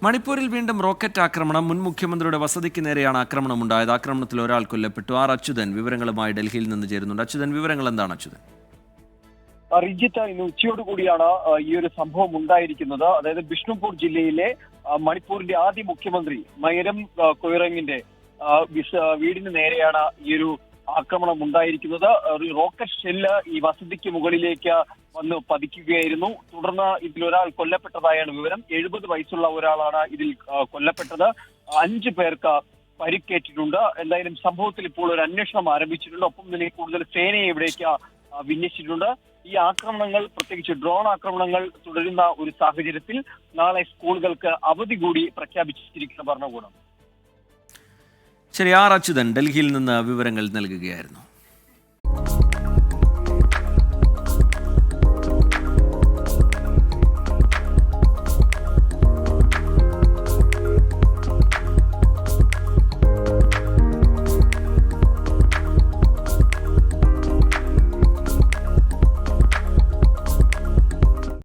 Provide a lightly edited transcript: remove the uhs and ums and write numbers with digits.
മണിപ്പൂരിൽ വീണ്ടും റോക്കറ്റ് ആക്രമണം. മുൻ മുഖ്യമന്ത്രിയുടെ വസതിക്ക് നേരെയാണ് ആക്രമണമുണ്ടായത്. ആക്രമണത്തിൽ ഒരാൾ കൊല്ലപ്പെട്ടു. അച്യുതൻ വിവരങ്ങളുമായി ഡൽഹിയിൽ നിന്ന് ചേരുന്നുണ്ട്. അച്യുതൻ, വിവരങ്ങൾ എന്താണ് അച്യുതൻ? റിജിത്ത്, ഇന്ന് ഉച്ചയോടുകൂടിയാണ് ഈ ഒരു സംഭവം ഉണ്ടായിരിക്കുന്നത്. അതായത് ബിഷ്ണുപൂർ ജില്ലയിലെ മണിപ്പൂരിന്റെ ആദ്യ മുഖ്യമന്ത്രി മൈരം കൊയ്റങ്ങിന്റെ വീടിന് നേരെയാണ് ഈ ഒരു ആക്രമണം ഉണ്ടായിരിക്കുന്നത്. റോക്കറ്റ് ഷെല്ല് ഈ വസതിക്ക് മുകളിലേക്ക് വന്ന് പതിക്കുകയായിരുന്നു. തുടർന്ന് ഇതിലൊരാൾ കൊല്ലപ്പെട്ടതായാണ് വിവരം. 70 വയസ്സുള്ള ഒരാളാണ് ഇതിൽ കൊല്ലപ്പെട്ടത്. 5 പേർക്ക് പരിക്കേറ്റിട്ടുണ്ട്. എന്തായാലും സംഭവത്തിൽ ഇപ്പോൾ ഒരു അന്വേഷണം ആരംഭിച്ചിട്ടുണ്ട്. ഒപ്പം തന്നെ കൂടുതൽ സേനയെ ഇവിടേക്ക് വിന്യസിച്ചിട്ടുണ്ട്. ഈ ആക്രമണങ്ങൾ, പ്രത്യേകിച്ച് ഡ്രോൺ ആക്രമണങ്ങൾ തുടരുന്ന ഒരു സാഹചര്യത്തിൽ നാളെ സ്കൂളുകൾക്ക് അവധി കൂടി പ്രഖ്യാപിച്ചിരിക്കുന്ന ഭരണകൂടം. ശരി, അച്യുതൻ ഡൽഹിയിൽ നിന്ന് വിവരങ്ങൾ നൽകുകയായിരുന്നു.